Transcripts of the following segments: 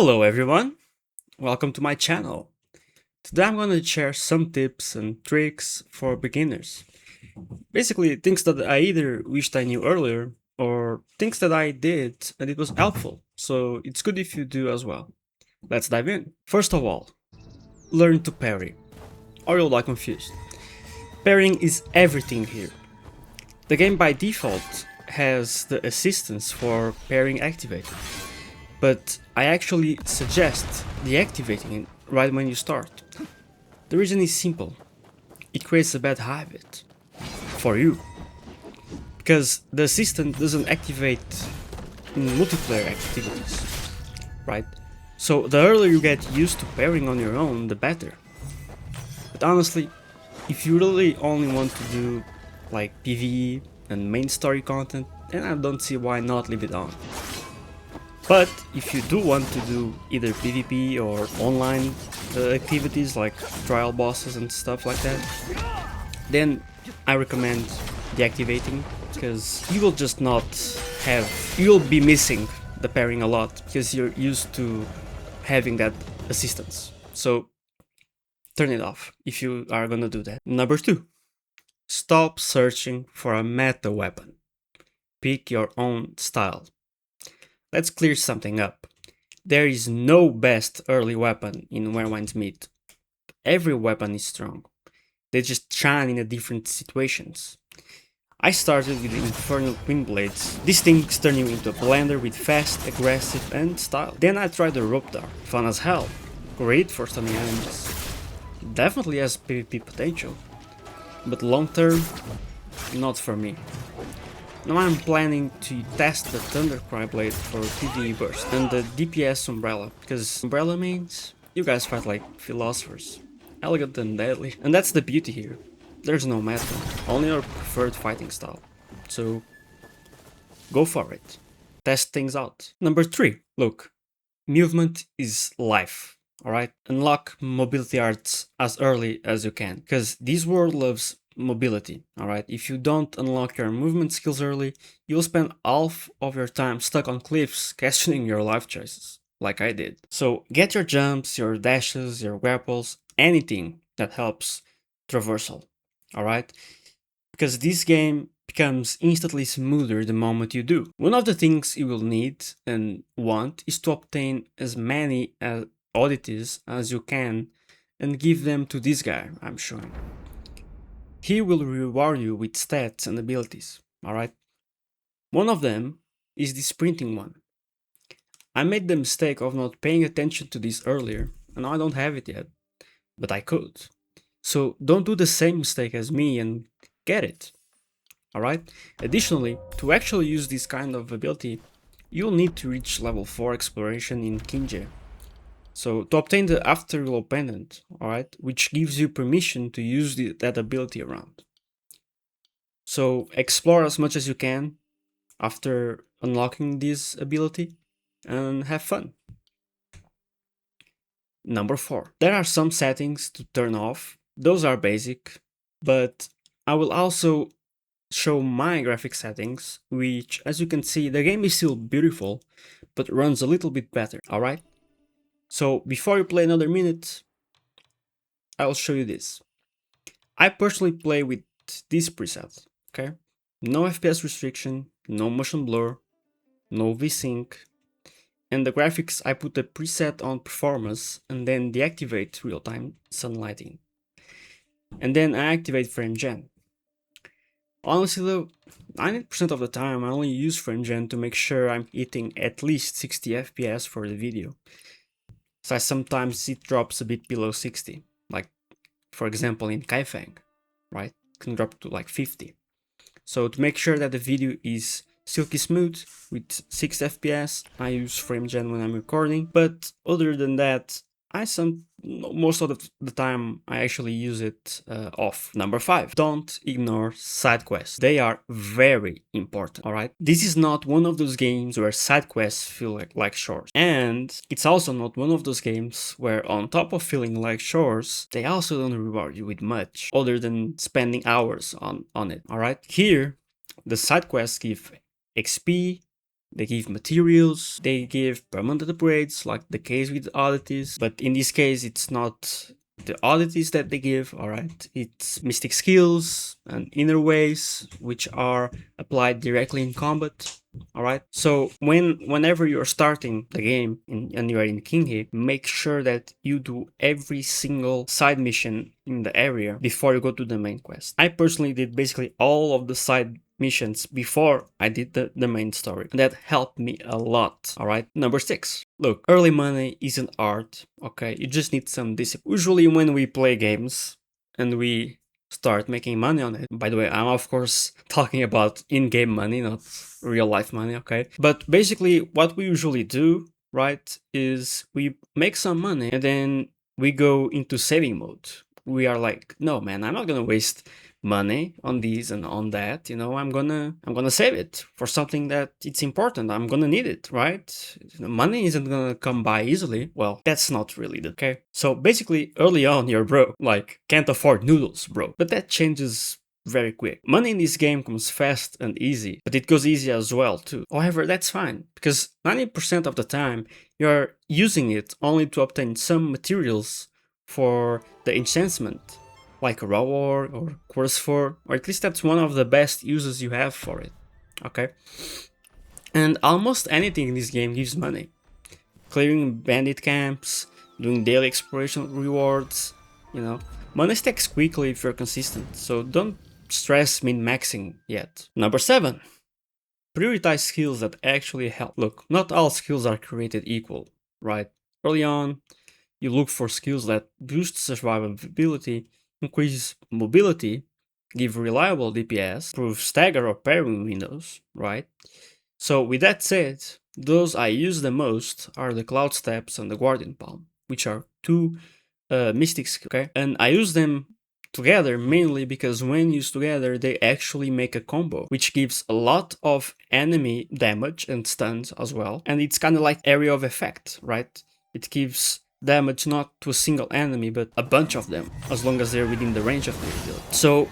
Hello everyone, welcome to my channel. Today I'm going to share some tips and tricks for beginners. Basically things that I either wished I knew earlier or things that I did and it was helpful, so it's good if you do as well. Let's dive in. First of all, learn to parry, or you'll die confused. Parrying is everything here. The game by default has the assistance for parrying activated, but I actually suggest deactivating it right when you start. The reason is simple. It creates a bad habit for you, because the assistant doesn't activate in multiplayer activities, right? So the earlier you get used to pairing on your own, the better. But honestly, if you really only want to do like PvE and main story content, then I don't see why not leave it on. But if you do want to do either PvP or online activities like trial bosses and stuff like that, then I recommend deactivating, because you will just not have, you'll be missing the pairing a lot because you're used to having that assistance. So turn it off if you are gonna do that. Number 2, stop searching for a meta weapon. Pick your own style. Let's clear something up. There is no best early weapon in Where Winds Meet. Every weapon is strong. They just shine in different situations. I started with the Infernal Twin Blades. These things turn you into a blender with fast, aggressive and style. Then I tried the Rope Dart. Fun as hell. Great for stunning enemies. Definitely has PvP potential. But long term, not for me. Now I'm planning to test the Thundercry Blade for PvE burst and the DPS Umbrella, because Umbrella means you guys fight like philosophers, elegant and deadly. And that's the beauty here. There's no meta, only your preferred fighting style. So go for it. Test things out. Number 3, look, movement is life. Alright? Unlock mobility arts as early as you can, because this world loves mobility. Alright? If you don't unlock your movement skills early, you'll spend half of your time stuck on cliffs questioning your life choices, like I did. So get your jumps, your dashes, your grapples, anything that helps traversal. Alright? Because this game becomes instantly smoother the moment you do. One of the things you will need and want is to obtain as many oddities as you can and give them to this guy I'm showing. He will reward you with stats and abilities, alright? One of them is the sprinting one. I made the mistake of not paying attention to this earlier, and I don't have it yet, but I could. So don't do the same mistake as me and get it, alright? Additionally, to actually use this kind of ability, you'll need to reach level 4 exploration in Kinje. So to obtain the Afterglow Pendant, alright, which gives you permission to use that ability around. So explore as much as you can after unlocking this ability and have fun. Number 4, there are some settings to turn off. Those are basic, but I will also show my graphic settings, which, as you can see, the game is still beautiful, but runs a little bit better, alright? So before you play another minute, I'll show you this. I personally play with this preset, okay? No FPS restriction, no motion blur, no VSync, and the graphics I put a preset on performance and then deactivate real-time sunlighting. And then I activate frame gen. Honestly though, 90% of the time I only use frame gen to make sure I'm hitting at least 60 FPS for the video. So sometimes it drops a bit below 60, like for example in Kaifeng, right? It can drop to like 50. So to make sure that the video is silky smooth with 6 FPS, I use frame gen when I'm recording, but other than that, most of the time I actually use it off. Number 5, don't ignore side quests. They are very important, alright? This is not one of those games where side quests feel like chores. And it's also not one of those games where on top of feeling like chores, they also don't reward you with much other than spending hours on it, alright? Here, the side quests give XP, They give materials, they give permanent upgrades, like the case with oddities, but in this case it's not the oddities that they give, alright? It's mystic skills and inner ways, which are applied directly in combat. Alright, so whenever you're starting the game and you're in Kingheap, make sure that you do every single side mission in the area before you go to the main quest. I personally did basically all of the side missions before I did the main story. And that helped me a lot. Alright, number 6. Look, early money isn't art, okay? You just need some discipline. Usually when we play games and we start making money on it. By the way, I'm of course talking about in-game money, not real life money, okay? But basically what we usually do, right, is we make some money and then we go into saving mode. We are like, no man, I'm not gonna waste money on these and on that, you know, I'm gonna save it for something that it's important. I'm gonna need it, right? Money isn't gonna come by easily. Well, that's not really the okay. So basically early on you're broke, like can't afford noodles, bro. But that changes very quick. Money in this game comes fast and easy, but it goes easy as well too. However, that's fine, because 90% of the time you're using it only to obtain some materials for the enhancement, like raw ore or quartz 4, or at least that's one of the best uses you have for it, okay? And almost anything in this game gives money. Clearing bandit camps, doing daily exploration rewards, you know. Money stacks quickly if you're consistent, so don't stress min-maxing yet. Number 7. Prioritize skills that actually help. Look, not all skills are created equal, right? Early on, you look for skills that boost survivability, increase mobility, give reliable DPS, improve stagger or parrying windows, right? So with that said, those I use the most are the Cloud Steps and the Guardian Palm, which are two mystic skills, okay? And I use them together mainly because when used together they actually make a combo, which gives a lot of enemy damage and stuns as well. And it's kind of like area of effect, right? It gives damage not to a single enemy but a bunch of them, as long as they're within the range of the ability. So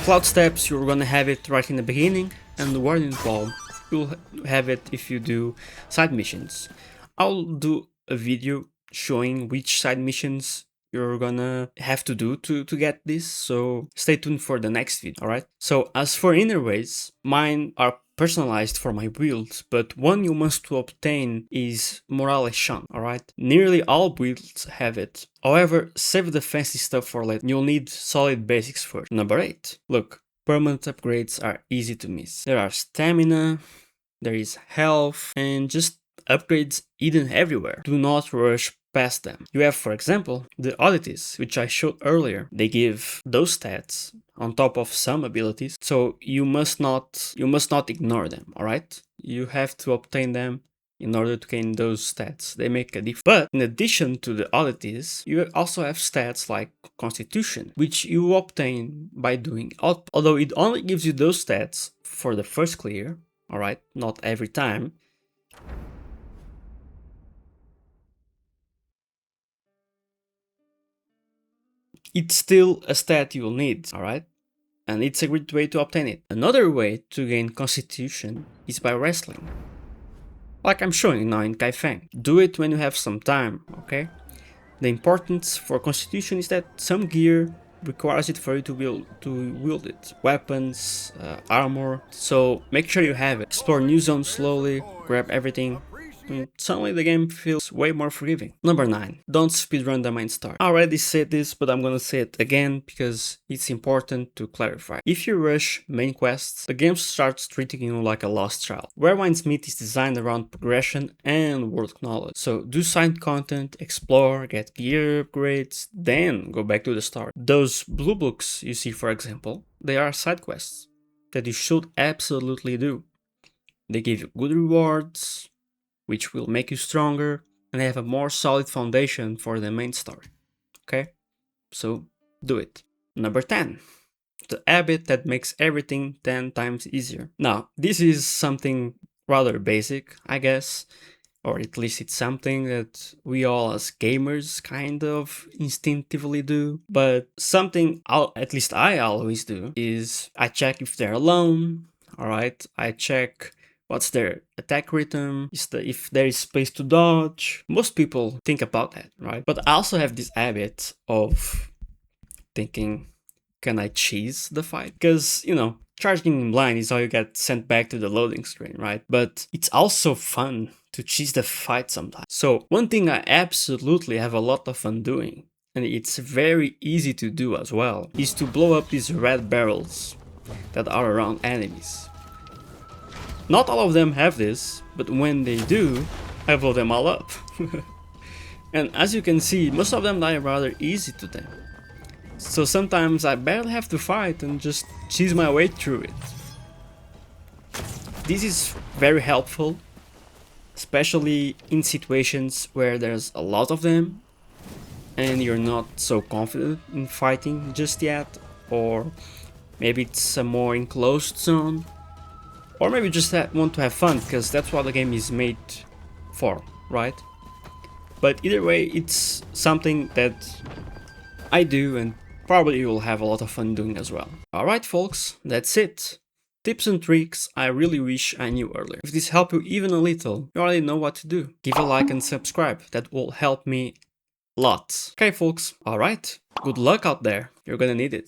Cloud Steps, you're gonna have it right in the beginning, and the Guardian Palm, you'll have it if you do side missions. I'll do a video showing which side missions you're gonna have to do to get this, so stay tuned for the next video, alright? So as for inner ways, mine are personalized for my builds, but one you must to obtain is Morale Shunt, alright? Nearly all builds have it. However, save the fancy stuff for later. You'll need solid basics first. Number 8. Look, permanent upgrades are easy to miss. There are stamina, there is health, and just upgrades hidden everywhere. Do not rush past them. You have, for example, the oddities, which I showed earlier. They give those stats on top of some abilities, so you must not ignore them, alright? You have to obtain them in order to gain those stats. They make a difference. But in addition to the oddities, you also have stats like Constitution, which you obtain by doing output. Although it only gives you those stats for the first clear, alright? Not every time. It's still a stat you'll need, alright? And it's a great way to obtain it. Another way to gain Constitution is by wrestling, like I'm showing now in Kaifeng. Do it when you have some time, okay? The importance for Constitution is that some gear requires it for you to wield it. Weapons, armor, so make sure you have it. Explore new zones slowly, grab everything, and suddenly the game feels way more forgiving. Number 9. Don't speedrun the main story. I already said this, but I'm gonna say it again because it's important to clarify. If you rush main quests, the game starts treating you like a lost child. Warewine's Meat is designed around progression and world knowledge. So do side content, explore, get gear upgrades, then go back to the story. Those blue books you see, for example, they are side quests that you should absolutely do. They give you good rewards, which will make you stronger and have a more solid foundation for the main story. Okay? So do it. Number 10. The habit that makes everything 10 times easier. Now, this is something rather basic, I guess, or at least it's something that we all as gamers kind of instinctively do, but something at least I always do is I check if they're alone, alright? I check What's their attack rhythm? If there is space to dodge? Most people think about that, right? But I also have this habit of thinking, can I cheese the fight? Because, charging in blind is how you get sent back to the loading screen, right? But it's also fun to cheese the fight sometimes. So one thing I absolutely have a lot of fun doing, and it's very easy to do as well, is to blow up these red barrels that are around enemies. Not all of them have this, but when they do, I blow them all up. And as you can see, most of them die rather easy to them. So sometimes I barely have to fight and just cheese my way through it. This is very helpful, especially in situations where there's a lot of them and you're not so confident in fighting just yet, or maybe it's a more enclosed zone, or maybe you just want to have fun because that's what the game is made for, right? But either way, it's something that I do and probably you will have a lot of fun doing as well. Alright folks, that's it. Tips and tricks I really wish I knew earlier. If this helped you even a little, you already know what to do. Give a like and subscribe, that will help me lots. Okay folks, alright, good luck out there, you're gonna need it.